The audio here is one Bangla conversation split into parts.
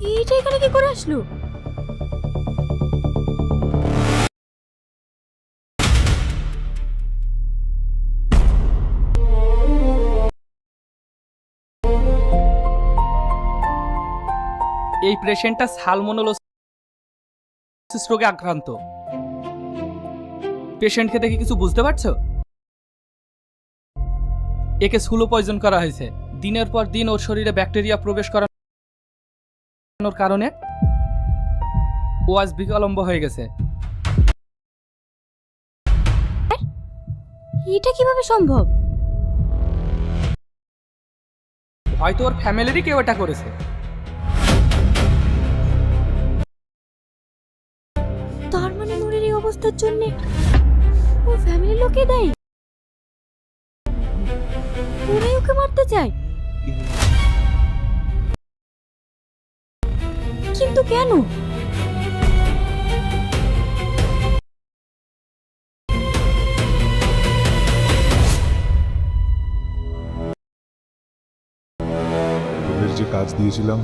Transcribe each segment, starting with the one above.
এইটা এখানে কি করে আসলো? এই পেশেন্টটা সালমোনেলোসিস রোগে আক্রান্ত। পেশেন্টকে দেখে কিছু বুঝতে পারছো? একে স্লো পয়জন করা হয়েছে। দিনের পর দিন ওর শরীরে ব্যাকটেরিয়া প্রবেশ করানোর কারণে ও আজ বিকলম্ব হয়ে গেছে। এটা কিভাবে সম্ভব? হয়তো ওর ফ্যামিলিরই কেউ এটা করেছে। তার মানে নূরের এই অবস্থার জন্য ও ফ্যামিলির লোকে দেয়, ওরাই ওকে মারতে চায়। কিন্তু কেন? তোদের যে কাজ দিয়েছিলাম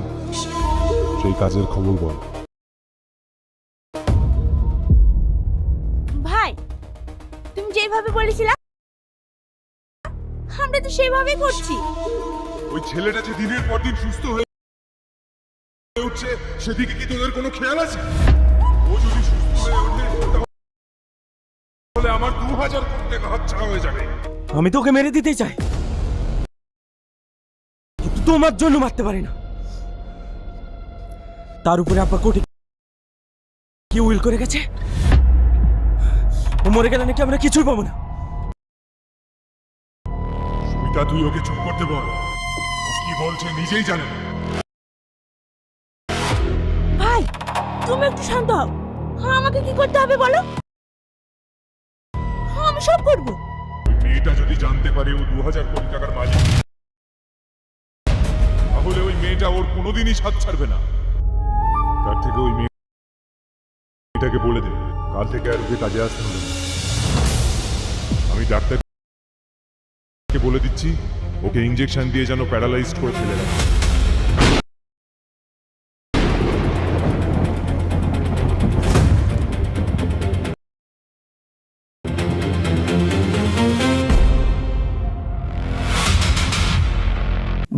সেই কাজের খবর বল। ভাই, তুমি যেভাবে বলেছিলা আমরা তো সেভাবেই করছি। ওই ছেলেটা যে দিনের পর দিন সুস্থ হয়ে উঠছে সেদিকে কি তোদের কোনো খেয়াল আছে? ও যদি সুস্থ হয়ে ওঠে তাহলে আমার 2000 কোটি টাকা হাতছাড়া হয়ে যাবে। আমি তোকে মেরে দিতে চাই, কিন্তু তোমার জন্য মারতে পারি না। তার উপরে আব্বা কোটি কি উইল করে গেছে, ও মরে গেলে নাকি আমরা কিছুই পাবো না। সুমিতা, তুই ওকে চুপ করতে বল। ও কি বলছে নিজেই জানে না। ভাই, তুমি একটু শান্ত হও। আমাকে কি করতে হবে বলো, আমি সব করবো। ওই মেয়েটা যদি জানতে পারে ও 2000 কোটি টাকার মালিক, তাহলে ওই মেয়েটা ওর কোনোদিনই সাথ ছাড়বে না। তার থেকে ওই মেয়েটাকে বলে দে কাল থেকে আর ওকে কাজে আসতে হবে না। আমি ডাক্তারকে বলে দিচ্ছি ওকে ইঞ্জেকশন দিয়ে যেন প্যারালাইজড করে ফেলে দেয়।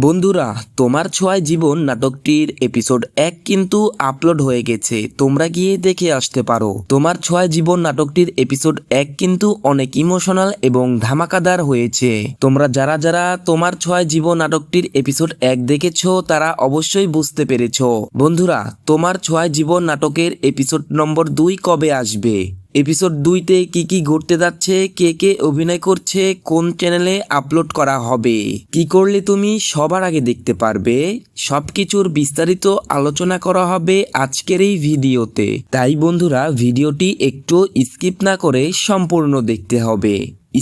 বন্ধুরা, তোমার ছোঁয়ায় জীবন নাটকটির এপিসোড 1 কিন্তু আপলোড হয়ে গেছে, তোমরা গিয়ে দেখে আসতে পারো। তোমার ছোঁয়ায় জীবন নাটকটির এপিসোড 1 কিন্তু অনেক ইমোশনাল এবং ধামাকাদার হয়েছে। তোমরা যারা যারা তোমার ছোঁয়ায় জীবন নাটকটির এপিসোড 1 দেখেছো তারা অবশ্যই বুঝতে পেরেছো। বন্ধুরা, তোমার ছোঁয়ায় জীবন নাটকের এপিসোড নম্বর 2 কবে আসবে, এপিসোড 2তে কি কি ঘটতে যাচ্ছে, কে কে অভিনয় করছে, কোন চ্যানেলে আপলোড করা হবে, কি করলে তুমি সবার আগে দেখতে পারবে, সবকিছুর বিস্তারিত আলোচনা করা হবে আজকের এই ভিডিওতে। তাই বন্ধুরা, ভিডিওটি একটু স্কিপ না করে সম্পূর্ণ দেখতে হবে।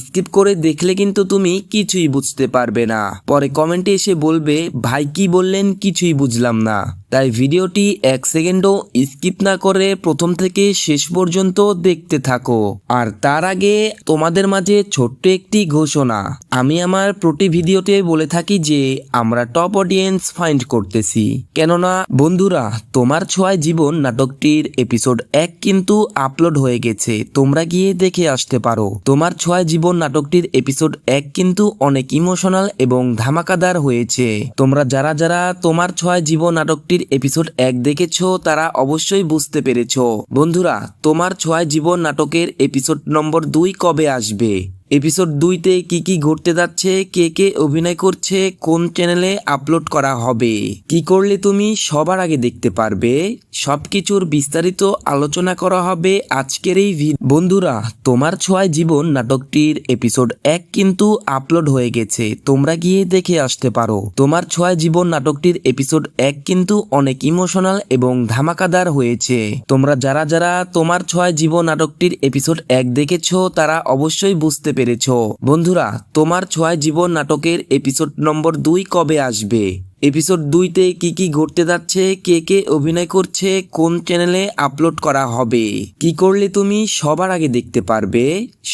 স্কিপ করে দেখলে কিন্তু তুমি কিছুই বুঝতে পারবে না, পরে কমেন্টে এসে বলবে ভাই কি বললেন কিছুই বুঝলাম না। তাই ভিডিওটি 1 সেকেন্ডও স্কিপ না করে প্রথম থেকে শেষ পর্যন্ত দেখতে থাকো। আর তার আগে তোমাদের মাঝে ছোট্ট একটি ঘোষণা, আমি আমার প্রতি ভিডিওতে বলে থাকি যে আমরা টপ অডিয়েন্স ফাইন্ড করতেছি। কেননা বন্ধুরা, তোমার ছোঁয়ায় জীবন নাটকটির এপিসোড 1 কিন্তু আপলোড হয়ে গেছে, তোমরা গিয়ে দেখে আসতে পারো। তোমার ছোঁয়ায় জীবন নাটকটির এপিসোড 1 কিন্তু অনেক ইমোশনাল এবং ধামাকাদার হয়েছে। তোমরা যারা যারা তোমার ছোঁয়ায় জীবন নাটকটির এপিসোড 1 দেখেছো তারা অবশ্যই বুঝতে পেরেছো। বন্ধুরা, তোমার ছোঁয়ায় জীবন নাটকের এপিসোড নম্বর 2 কবে আসবে, এপিসোড 2তে কি কি ঘটতে যাচ্ছে, কে কে অভিনয় করছে, কোন চ্যানেলে আপলোড করা হবে, কি করলে তুমি সবার আগে দেখতে পারবে, সবকিছুর বিস্তারিত আলোচনা করা হবে আজকের এই বন্ধুরা, তোমার ছোঁয়ায় জীবন নাটকটির এপিসোড 1 কিন্তু আপলোড হয়ে গেছে, তোমরা গিয়ে দেখে আসতে পারো। তোমার ছোঁয়ায় জীবন নাটকটির এপিসোড 1 কিন্তু অনেক ইমোশনাল এবং ধামাকাদার হয়েছে। তোমরা যারা যারা তোমার ছোঁয়ায় জীবন নাটকটির এপিসোড 1 দেখেছো তারা অবশ্যই বুঝতে পেরেছো। বন্ধুরা, তোমার ছোঁয়ায় জীবন নাটকের এপিসোড নম্বর 2 কবে আসবে, এপিসোড 2তে কি কি ঘটতে যাচ্ছে, কে কে অভিনয় করছে, কোন চ্যানেলে আপলোড করা হবে, কি করলে তুমি সবার আগে দেখতে পারবে,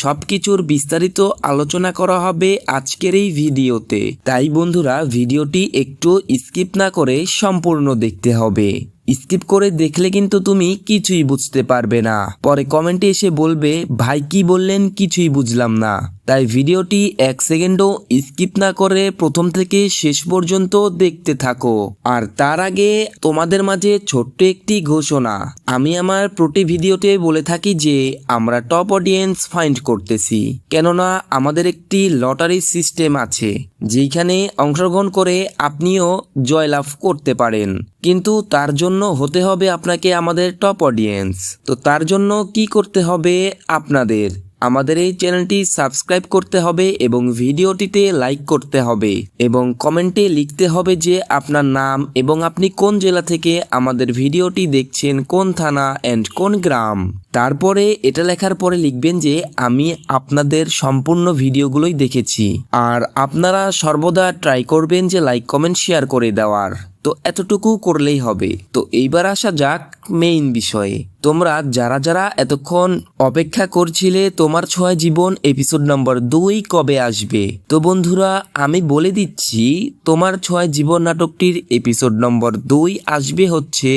সবকিছুর বিস্তারিত আলোচনা করা হবে আজকের এই ভিডিওতে। তাই বন্ধুরা, ভিডিওটি একটু স্কিপ না করে সম্পূর্ণ দেখতে হবে। স্কিপ করে দেখলে কিন্তু তুমি কিছুই বুঝতে পারবে না, পরে কমেন্টে এসে বলবে ভাই কি বললেন কিছুই বুঝলাম না। তাই ভিডিওটি 1 সেকেন্ডও স্কিপ না করে প্রথম থেকে শেষ পর্যন্ত দেখতে থাকো। আর তার আগে তোমাদের মাঝে ছোট্ট একটি ঘোষণা, আমি আমার প্রতি ভিডিওতে বলে থাকি যে আমরা টপ অডিয়েন্স ফাইন্ড করতেছি, কেননা আমাদের একটি লটারি সিস্টেম আছে যেখানে অংশগ্রহণ করে আপনিও জয়লাভ করতে পারেন, কিন্তু তার জন্য হতে হবে আপনাকে আমাদের টপ অডিয়েন্স। তো তার জন্য কি করতে হবে, আপনাদের আমাদের এই চ্যানেলটি সাবস্ক্রাইব করতে হবে এবং ভিডিওটিতে লাইক করতে হবে এবং কমেন্টে লিখতে হবে যে আপনার নাম এবং আপনি কোন জেলা থেকে আমাদের ভিডিওটি দেখছেন, কোন থানা এন্ড কোন গ্রাম। তারপরে এটা লেখার পরে লিখবেন যে আমি আপনাদের সম্পূর্ণ ভিডিওগুলোই দেখেছি। আর আপনারা সর্বদা ট্রাই করবেন যে লাইক কমেন্ট শেয়ার করে দেওয়ার। তো এতটুকু করলেই হবে। তো এইবার আসা যাক মেইন বিষয়ে। তোমরা যারা যারা এতক্ষণ অপেক্ষা করছিলে তোমার ছোঁয়া জীবন এপিসোড নম্বর 2 কবে আসবে, তো বন্ধুরা আমি বলে দিচ্ছি তোমার ছোঁয়া জীবন নাটকটির এপিসোড নম্বর 2 আসবে হচ্ছে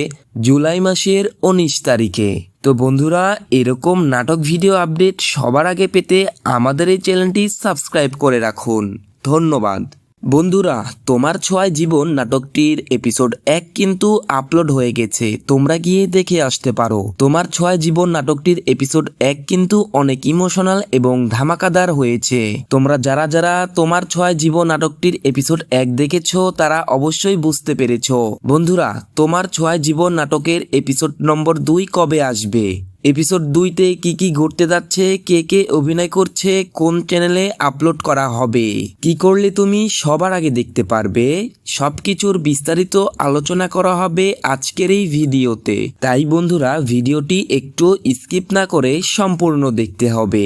জুলাই মাসের 19 তারিখে। তো বন্ধুরা এরকম নাটক ভিডিও আপডেট সবার আগে পেতে আমাদের এই চ্যানেলটি সাবস্ক্রাইব করে রাখুন। ধন্যবাদ। বন্ধুরা তোমার ছোঁয়া জীবন নাটকটির এপিসোড 1 কিন্তু আপলোড হয়ে গেছে, তোমরা গিয়ে দেখে আসতে পারো। তোমার ছোঁয়া জীবন নাটকটির এপিসোড 1 কিন্তু অনেক ইমোশনাল এবং ধামাকাদার হয়েছে। তোমরা যারা যারা তোমার ছোঁয়া জীবন নাটকটির এপিসোড 1 দেখেছো তারা অবশ্যই বুঝতে পেরেছো। বন্ধুরা তোমার ছোঁয়া জীবন নাটকের এপিসোড নম্বর 2 কবে আসবে, এপিসোড 2তে কি কি ঘটতে যাচ্ছে, কে কে অভিনয় করছে, কোন চ্যানেলে আপলোড করা হবে, কি করলে তুমি সবার আগে দেখতে পারবে, সবকিছুর বিস্তারিত আলোচনা করা হবে আজকের এই ভিডিওতে। তাই বন্ধুরা ভিডিওটি একটু স্কিপ না করে সম্পূর্ণ দেখতে হবে।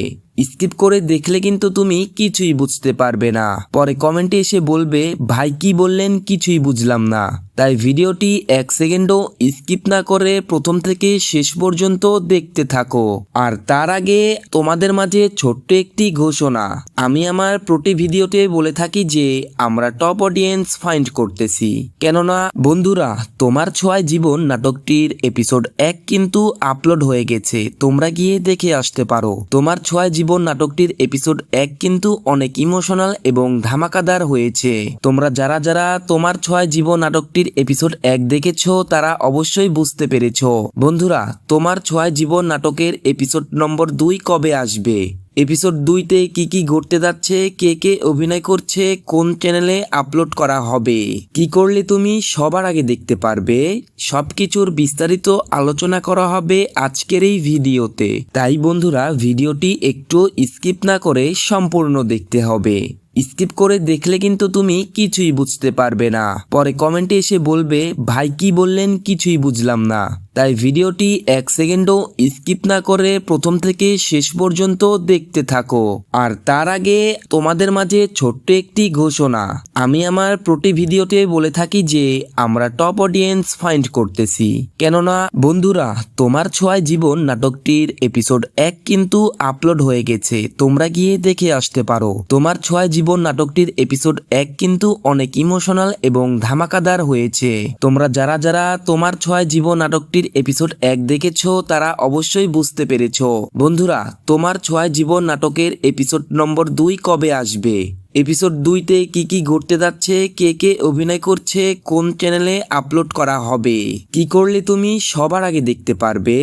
স্কিপ করে দেখলে কিন্তু তুমি কিছুই বুঝতে পারবে না, পরে কমেন্টে এসে বলবে ভাই কি বললেন কিছুই বুঝলাম না। তাই ভিডিওটি 1 সেকেন্ডও স্কিপ না করে প্রথম থেকে শেষ পর্যন্ত দেখতে থাকো। আর তার আগে তোমাদের মাঝে ছোট্ট একটি ঘোষণা, আমি আমার প্রতি ভিডিওতে বলে থাকি যে আমরা টপ অডিয়েন্স ফাইন্ড করতেছি, কেননা বন্ধুরা তোমার ছোঁয়া জীবন নাটকটির এপিসোড 1 কিন্তু আপলোড হয়ে গেছে, তোমরা গিয়ে দেখে আসতে পারো। তোমার ছোঁয়া জীবন নাটকটির এপিসোড 1 কিন্তু অনেক ইমোশনাল এবং ধামাকাদার হয়েছে। তোমরা যারা যারা তোমার ছোঁয়া জীবন নাটকটির এপিসোড 1 দেখেছো তারা অবশ্যই বুঝতে পেরেছো। বন্ধুরা তোমার ছোঁয়া জীবন নাটকের এপিসোড নম্বর 2 কবে আসবে, এপিসোড 2তে কি কি ঘটতে যাচ্ছে, কে কে অভিনয় করছে, কোন চ্যানেলে আপলোড করা হবে, কি করলে তুমি সবার আগে দেখতে পারবে, সবকিছুর বিস্তারিত আলোচনা করা হবে আজকের এই ভিডিওতে। তাই বন্ধুরা ভিডিওটি একটু স্কিপ না করে সম্পূর্ণ দেখতে হবে। স্কিপ করে দেখলে কিন্তু তুমি কিছুই বুঝতে পারবে না, পরে কমেন্টে এসে বলবে ভাই কি বললেন কিছুই বুঝলাম না। তাই ভিডিওটি 1 সেকেন্ডও স্কিপ না করে প্রথম থেকে শেষ পর্যন্ত দেখতে থাকো। আর তার আগে তোমাদের মাঝে ছোট্ট একটি ঘোষণা, আমি আমার প্রতি ভিডিওতে বলে থাকি যে আমরা টপ অডিয়েন্স ফাইন্ড করতেছি, কেননা বন্ধুরা তোমার ছোঁয়া জীবন নাটকটির এপিসোড 1 কিন্তু আপলোড হয়ে গেছে, তোমরা গিয়ে দেখে আসতে পারো। তোমার ছোঁয়া জীবন নাটকটির এপিসোড 1 কিন্তু অনেক ইমোশনাল এবং ধামাকাদার হয়েছে। তোমরা যারা যারা তোমার ছোঁয়া জীবন নাটকটির এপিসোড 1 দেখেছো তারা অবশ্যই বুঝতে পেরেছো। বন্ধুরা তোমার ছোঁয়া জীবন নাটকের এপিসোড নম্বর 2 কবে আসবে, এপিসোড 2তে কি কি ঘটতে যাচ্ছে, কে কে অভিনয় করছে, কোন চ্যানেলে আপলোড করা হবে, কি করলে তুমি সবার আগে দেখতে পারবে,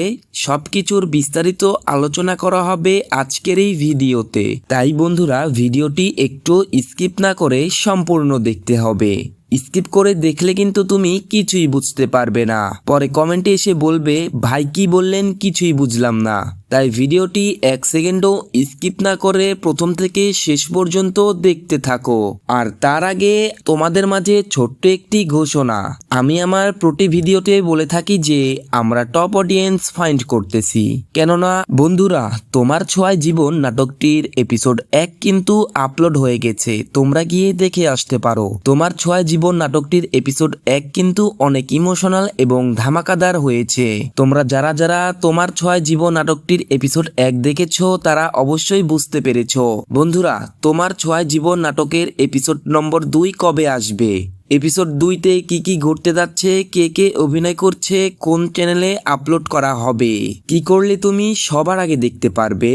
সবকিছুর বিস্তারিত আলোচনা করা হবে আজকের এই ভিডিওতে। তাই বন্ধুরা ভিডিওটি একটু স্কিপ না করে সম্পূর্ণ দেখতে হবে। স্কিপ করে দেখলে কিন্তু তুমি কিছুই বুঝতে পারবে না, পরে কমেন্টে এসে বলবে ভাই কি বললেন কিছুই বুঝলাম না। তাই ভিডিওটি 1 সেকেন্ডও স্কিপ না করে প্রথম থেকে শেষ পর্যন্ত দেখতে থাকো। আর তার আগে তোমাদের মাঝে ছোট্ট একটি ঘোষণা, আমি আমার প্রতি ভিডিওতে বলে থাকি যে আমরা টপ অডিয়েন্স ফাইন্ড করতেছি, কেননা বন্ধুরা তোমার ছোঁয়া জীবন নাটকটির এপিসোড 1 কিন্তু আপলোড হয়ে গেছে, তোমরা গিয়ে দেখে আসতে পারো। তোমার ছোঁয়া জীবন নাটকটির এপিসোড 1 কিন্তু অনেক ইমোশনাল এবং ধামাকাদার হয়েছে। তোমরা যারা যারা তোমার ছোঁয়া জীবন নাটকটির এপিসোড 1 দেখেছো তারা অবশ্যই বুঝতে পেরেছো। বন্ধুরা তোমার ছোঁয়া জীবন নাটকের এপিসোড নম্বর 2 কবে আসবে, এপিসোড 2তে কি কি ঘটতে যাচ্ছে, কে কে অভিনয় করছে, কোন চ্যানেলে আপলোড করা হবে, কি করলে তুমি সবার আগে দেখতে পারবে,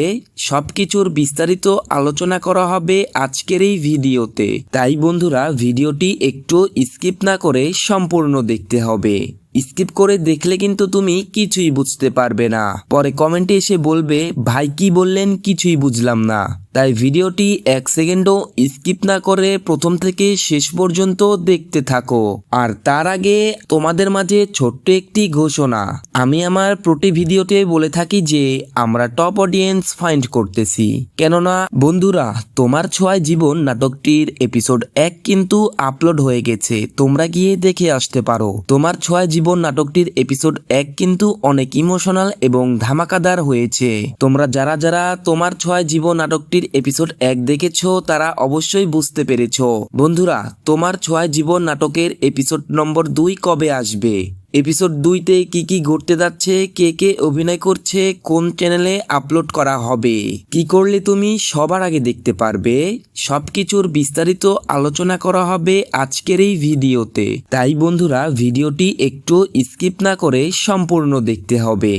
সবকিছুর বিস্তারিত আলোচনা করা হবে আজকের এই ভিডিওতে। তাই বন্ধুরা ভিডিওটি একটু স্কিপ না করে সম্পূর্ণ দেখতে হবে। স্কিপ করে দেখলে কিন্তু তুমি কিছুই বুঝতে পারবে না, পরে কমেন্টে এসে বলবে ভাই কি বললেন কিছুই বুঝলাম না। তাই ভিডিওটি 1 সেকেন্ডও স্কিপ না করে প্রথম থেকে শেষ পর্যন্ত দেখতে থাকো। আর তার আগে তোমাদের মাঝে ছোট্ট একটি ঘোষণা, আমি আমার প্রতি ভিডিওতে বলে থাকি যে আমরা টপ অডিয়েন্স ফাইন্ড করতেছি। কেননা বন্ধুরা তোমার ছোঁয়ায় জীবন নাটকটির এপিসোড 1 কিন্তু আপলোড হয়ে গেছে, তোমরা গিয়ে দেখে আসতে পারো। তোমার ছোঁয়ায় জীবন নাটকটির এপিসোড 1 কিন্তু অনেক ইমোশনাল এবং ধামাকাদার হয়েছে। তোমরা যারা যারা তোমার ছোঁয়ায় জীবন নাটকটির এপিসোড 1 দেখেছো তারা অবশ্যই বুঝতে পেরেছো। বন্ধুরা তোমার ছোঁয়ায় জীবন নাটকের এপিসোড নম্বর 2 কবে আসবে, এপিসোড 2তে কি কি ঘটতে যাচ্ছে, কে কে অভিনয় করছে, কোন চ্যানেলে আপলোড করা হবে, কি করলে তুমি সবার আগে দেখতে পারবে, সবকিছুর বিস্তারিত আলোচনা করা হবে আজকের এই ভিডিওতে। তাই বন্ধুরা ভিডিওটি একটু স্কিপ না করে সম্পূর্ণ দেখতে হবে।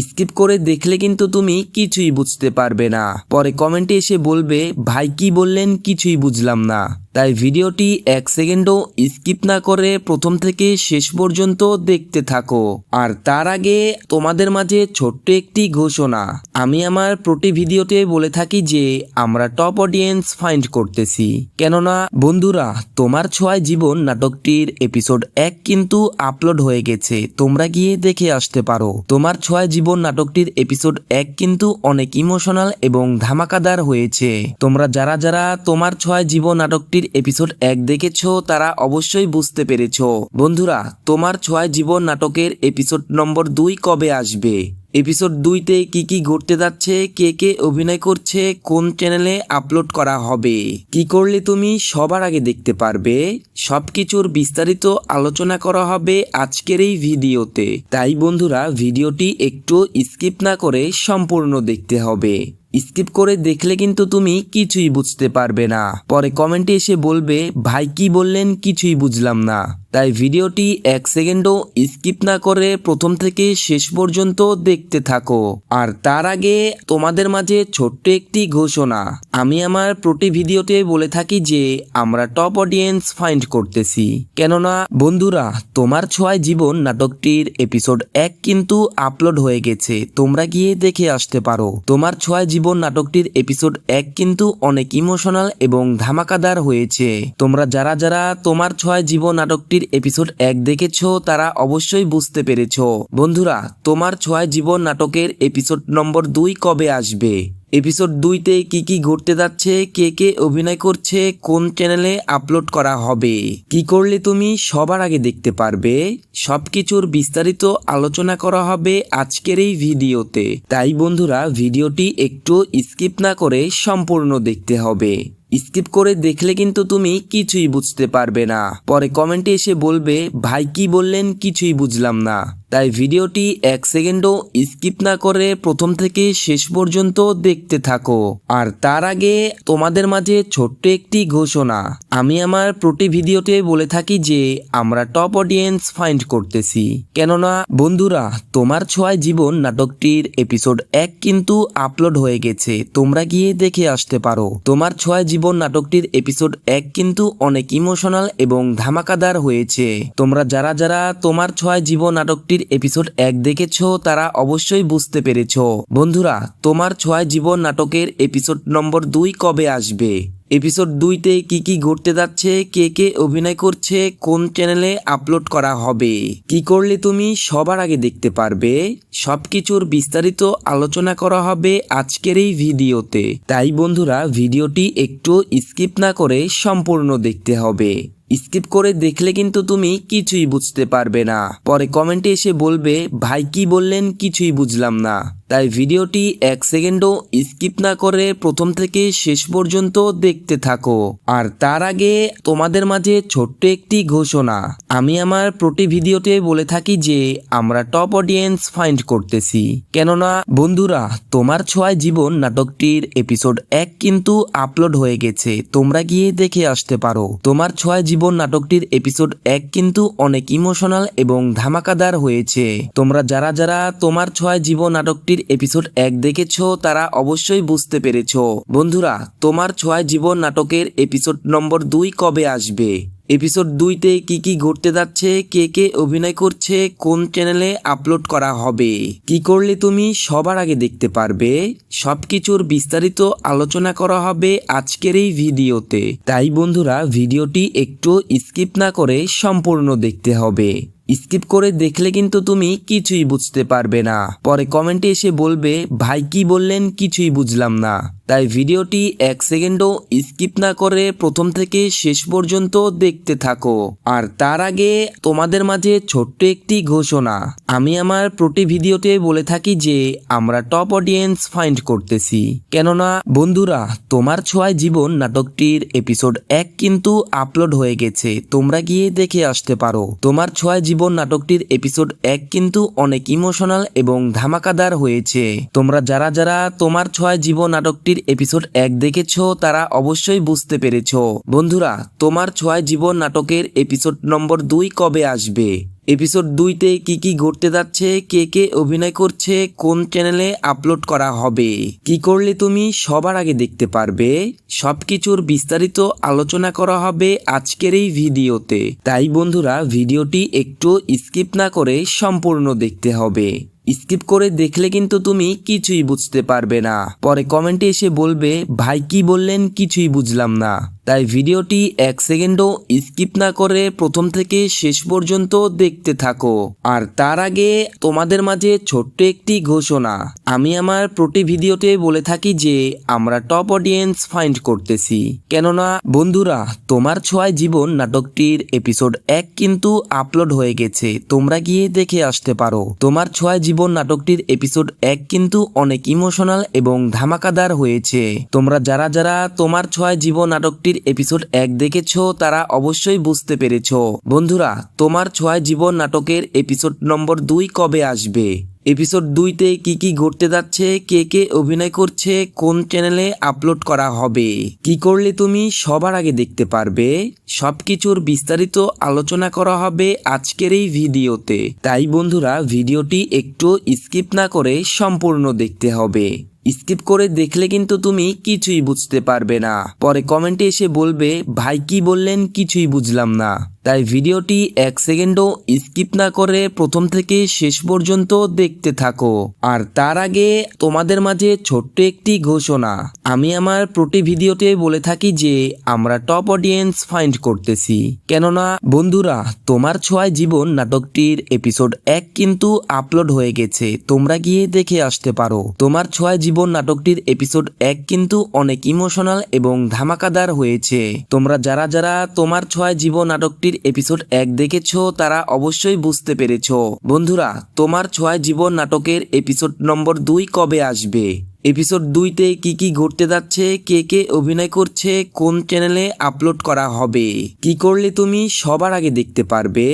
স্কিপ করে দেখলে কিন্তু তুমি কিছুই বুঝতে পারবে না, পরে কমেন্টে এসে বলবে ভাই কি বললেন কিছুই বুঝলাম না। তাই ভিডিওটি 1 সেকেন্ডও স্কিপ না করে প্রথম থেকে শেষ পর্যন্ত দেখতে থাকো। আর তার আগে তোমাদের মাঝে ছোট্ট একটি ঘোষণা, আমি আমার প্রতি ভিডিওতে বলে থাকি যে আমরা টপ অডিয়েন্স ফাইন্ড করতেছি। কেননা বন্ধুরা তোমার ছোঁয়ায় জীবন নাটকটির এপিসোড 1 কিন্তু আপলোড হয়ে গেছে, তোমরা গিয়ে দেখে আসতে পারো। তোমার ছোঁয়ায় জীবন নাটকটির এপিসোড 1 কিন্তু অনেক ইমোশনাল এবং ধামাকাদার হয়েছে। তোমরা যারা যারা তোমার ছোঁয়ায় জীবন নাটকটির এপিসোড 1 দেখেছো তারা অবশ্যই বুঝতে পেরেছো। বন্ধুরা তোমার ছোঁয়ায় জীবন নাটকের এপিসোড নম্বর 2 কবে আসবে, এপিসোড 2তে কি কি ঘটতে যাচ্ছে, কে কে অভিনয় করছে, কোন চ্যানেলে আপলোড করা হবে, কি করলে তুমি সবার আগে দেখতে পারবে, সবকিছুর বিস্তারিত আলোচনা করা হবে আজকের এই ভিডিওতে। তাই বন্ধুরা ভিডিওটি একটু স্কিপ না করে সম্পূর্ণ দেখতে হবে। স্কিপ করে দেখলে কিন্তু তুমি কিছুই বুঝতে পারবে না, পরে কমেন্টে এসে বলবে ভাই কি বললেন কিছুই বুঝলাম না। তাই ভিডিওটি 1 সেকেন্ডও স্কিপ না করে প্রথম থেকে শেষ পর্যন্ত দেখতে থাকো। আর তার আগে তোমাদের মাঝে ছোট্ট একটি ঘোষণা, আমি আমার প্রতি ভিডিওতে বলে থাকি যে আমরা টপ অডিয়েন্স ফাইন্ড করতেছি। কেননা বন্ধুরা তোমার ছোঁয়ায় জীবন নাটকটির এপিসোড 1 কিন্তু আপলোড হয়ে গেছে, তোমরা গিয়ে দেখে আসতে পারো। তোমার ছোঁয়ায় জীবন নাটকটির এপিসোড 1 কিন্তু অনেক ইমোশনাল এবং ধামাকাদার হয়েছে। তোমরা যারা যারা তোমার ছোঁয়ায় জীবন নাটকটির এপিসোড 1 দেখেছো তারা অবশ্যই বুঝতে পেরেছো। বন্ধুরা তোমার ছোঁয়ায় জীবন নাটকের এপিসোড নম্বর 2 কবে আসবে, এপিসোড 2তে কি কি ঘটতে যাচ্ছে, কে কে অভিনয় করছে, কোন চ্যানেলে আপলোড করা হবে, কি করলে তুমি সবার আগে দেখতে পারবে, সবকিছুর বিস্তারিত আলোচনা করা হবে আজকের এই ভিডিওতে। তাই বন্ধুরা ভিডিওটি একটু স্কিপ না করে সম্পূর্ণ দেখতে হবে। স্কিপ করে দেখলে কিন্তু তুমি কিছুই বুঝতে পারবে না, পরে কমেন্টে এসে বলবে ভাই কি বললেন কিছুই বুঝলাম না। তাই ভিডিওটি 1 সেকেন্ডও স্কিপ না করে প্রথম থেকে শেষ পর্যন্ত দেখতে থাকো। আর তার আগে তোমাদের মাঝে ছোট্ট একটি ঘোষণা, আমি আমার প্রতি ভিডিওতে বলে থাকি যে আমরা টপ অডিয়েন্স ফাইন্ড করতেছি। কেননা বন্ধুরা তোমার ছোঁয়ায় জীবন নাটকটির এপিসোড 1 কিন্তু আপলোড হয়ে গেছে, তোমরা গিয়ে দেখে আসতে পারো। তোমার ছোঁয়ায় জীবন নাটকটির এপিসোড 1 কিন্তু অনেক ইমোশনাল এবং ধামাকাদার হয়েছে। তোমরা যারা যারা তোমার ছোঁয়ায় জীবন নাটকটির এপিসোড 1 দেখেছো তারা অবশ্যই বুঝতে পেরেছো। বন্ধুরা তোমার ছোঁয়ায় জীবন নাটকের এপিসোড নম্বর 2 কবে আসবে, এপিসোড 2তে কি কি ঘটতে যাচ্ছে, কে কে অভিনয় করছে, কোন চ্যানেলে আপলোড করা হবে, কি করলে তুমি সবার আগে দেখতে পারবে, সবকিছুর বিস্তারিত আলোচনা করা হবে আজকের এই ভিডিওতে। তাই বন্ধুরা ভিডিওটি একটু স্কিপ না করে সম্পূর্ণ দেখতে হবে। স্কিপ করে দেখলে কিন্তু তুমি কিছুই বুঝতে পারবে না, পরে কমেন্টে এসে বলবে ভাই কি বললেন কিছুই বুঝলাম না। তাই ভিডিওটি 1 সেকেন্ডও স্কিপ না করে প্রথম থেকে শেষ পর্যন্ত দেখতে থাকো। আর তার আগে তোমাদের মাঝে ছোট্ট একটি ঘোষণা, আমি আমার প্রতি ভিডিওতে বলে থাকি যে আমরা টপ অডিয়েন্স ফাইন্ড করতেছি। কেননা বন্ধুরা, তোমার ছোঁয়ায় জীবন নাটকটির এপিসোড 1 কিন্তু আপলোড হয়ে গেছে, তোমরা গিয়ে দেখে আসতে পারো। তোমার ছোঁয়ায় জীবন নাটকটির এপিসোড 1 কিন্তু অনেক ইমোশনাল এবং ধামাকাদার হয়েছে। তোমরা যারা যারা তোমার ছোঁয়ায় জীবন নাটকটির এপিসোড 1 দেখেছো তারা অবশ্যই বুঝতে পেরেছো। বন্ধুরা, তোমার ছোঁয়ায় জীবন নাটকের এপিসোড নম্বর 2 কবে আসবে, এপিসোড 2তে কি কি ঘটতে যাচ্ছে, কে কে অভিনয় করছে, কোন চ্যানেলে আপলোড করা হবে, কি করলে তুমি সবার আগে দেখতে পারবে, সবকিছুর বিস্তারিত আলোচনা করা হবে আজকের এই ভিডিওতে। তাই বন্ধুরা, ভিডিওটি একটু স্কিপ না করে সম্পূর্ণ দেখতে হবে। স্কিপ করে দেখলে কিন্তু তুমি কিছুই বুঝতে পারবে না, পরে কমেন্টে এসে বলবে ভাই কি বললেন কিছুই বুঝলাম না। তাই ভিডিওটি 1 সেকেন্ডও স্কিপ না করে প্রথম থেকে শেষ পর্যন্ত দেখতে থাকো। আর তার আগে তোমাদের মাঝে ছোট্ট একটি ঘোষণা, আমি আমার প্রতি ভিডিওতে বলে থাকি যে আমরা টপ অডিয়েন্স ফাইন্ড করতেছি। কেননা বন্ধুরা, তোমার ছোঁয়ায় জীবন নাটকটির এপিসোড 1 কিন্তু আপলোড হয়ে গেছে, তোমরা গিয়ে দেখে আসতে পারো। তোমার ছোঁয়ায় জীবন নাটকটির এপিসোড 1 কিন্তু অনেক ইমোশনাল এবং ধামাকাদার হয়েছে। তোমরা যারা যারা তোমার ছোঁয়ায় জীবন নাটকটির এপিসোড 1 দেখেছো তারা অবশ্যই বুঝতে পেরেছো। বন্ধুরা, তোমার ছোঁয়ায় জীবন নাটকের এপিসোড নম্বর 2 কবে আসবে, এপিসোড 2তে কি কি ঘটতে যাচ্ছে, কে কে অভিনয় করছে, কোন চ্যানেলে আপলোড করা হবে, কি করলে তুমি সবার আগে দেখতে পারবে, সবকিছুর বিস্তারিত আলোচনা করা হবে আজকের এই ভিডিওতে। তাই বন্ধুরা, ভিডিওটি একটু স্কিপ না করে সম্পূর্ণ দেখতে হবে। স্কিপ করে দেখলে কিন্তু তুমি কিছুই বুঝতে পারবে না, পরে কমেন্টে এসে বলবে ভাই কি বললেন কিছুই বুঝলাম না। তাই ভিডিওটি 1 সেকেন্ডও স্কিপ না করে প্রথম থেকে শেষ পর্যন্ত দেখতে থাকো। আর তার আগে তোমাদের মাঝে ছোট্ট একটি ঘোষণা, আমি আমার প্রতি ভিডিওতে বলে থাকি যে আমরা টপ অডিয়েন্স ফাইন্ড করতেছি। কেননা বন্ধুরা, তোমার ছোঁয়ায় জীবন নাটকটির এপিসোড 1 কিন্তু আপলোড হয়ে গেছে, তোমরা গিয়ে দেখে আসতে পারো। তোমার ছোঁয়ায় জীবন নাটকটির এপিসোড 1 কিন্তু অনেক ইমোশনাল এবং ধামাকাদার হয়েছে। তোমরা যারা যারা তোমার ছোঁয়ায় জীবন নাটকটির এপিসোড 1 দেখেছো তারা অবশ্যই বুঝতে পেরেছো। বন্ধুরা, তোমার ছোঁয়ায় জীবন নাটকের এপিসোড নম্বর 2 কবে আসবে, এপিসোড 2তে কি কি ঘটতে যাচ্ছে, কে কে অভিনয় করছে, কোন চ্যানেলে আপলোড করা হবে, কি করলে তুমি সবার আগে দেখতে পারবে, সবকিছুর বিস্তারিত আলোচনা করা হবে আজকের এই ভিডিওতে। তাই বন্ধুরা, ভিডিওটি একটু স্কিপ না করে সম্পূর্ণ দেখতে হবে। স্কিপ করে দেখলে কিন্তু তুমি কিছুই বুঝতে পারবে না, পরে কমেন্টে এসে বলবে ভাই কি বললেন কিছুই বুঝলাম না। তাই ভিডিওটি 1 সেকেন্ডও স্কিপ না করে প্রথম থেকে শেষ পর্যন্ত দেখতে থাকো। আর তার আগে তোমাদের মাঝে ছোট্ট একটি ঘোষণা, আমি আমার প্রতি ভিডিওতে বলে থাকি যে আমরা টপ অডিয়েন্স ফাইন্ড করতেছি। কেননা বন্ধুরা, তোমার ছোঁয়ায় জীবন নাটকটির এপিসোড 1 কিন্তু আপলোড হয়ে গেছে, তোমরা গিয়ে দেখে আসতে পারো। তোমার ছোঁয়ায় জীবন নাটকটির এপিসোড 1 কিন্তু অনেক ইমোশনাল এবং ধামাকাদার হয়েছে। তোমরা যারা যারা তোমার ছোঁয়ায় জীবন নাটকটির এপিসোড 1 দেখেছো তারা অবশ্যই বুঝতে পেরেছো। বন্ধুরা, তোমার ছোঁয়ায় জীবন নাটকের এপিসোড নম্বর 2 কবে আসবে, এপিসোড 2তে কি কি ঘটতে যাচ্ছে, কে কে অভিনয় করছে, কোন চ্যানেলে আপলোড করা হবে, কি করলে তুমি সবার আগে দেখতে পারবে,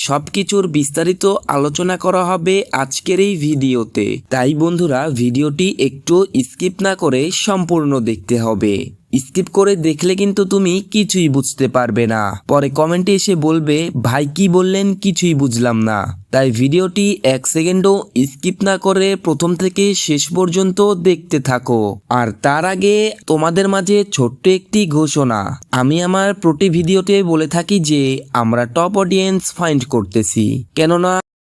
সবকিছুর বিস্তারিত আলোচনা করা হবে আজকের এই ভিডিওতে। তাই বন্ধুরা, ভিডিওটি একটু স্কিপ না করে সম্পূর্ণ দেখতে হবে। স্কিপ করে দেখলে কিন্তু তুমি কিছুই বুঝতে পারবে না, পরে কমেন্টে এসে বলবে ভাই কি বললেন কিছুই বুঝলাম না। তাই ভিডিওটি 1 সেকেন্ডও স্কিপ না করে প্রথম থেকে শেষ পর্যন্ত দেখতে থাকো। আর তার আগে তোমাদের মাঝে ছোট্ট একটি ঘোষণা, আমি আমার প্রতি ভিডিওতে বলে থাকি যে আমরা টপ অডিয়েন্স ফাইন্ড করতেছি। কেননা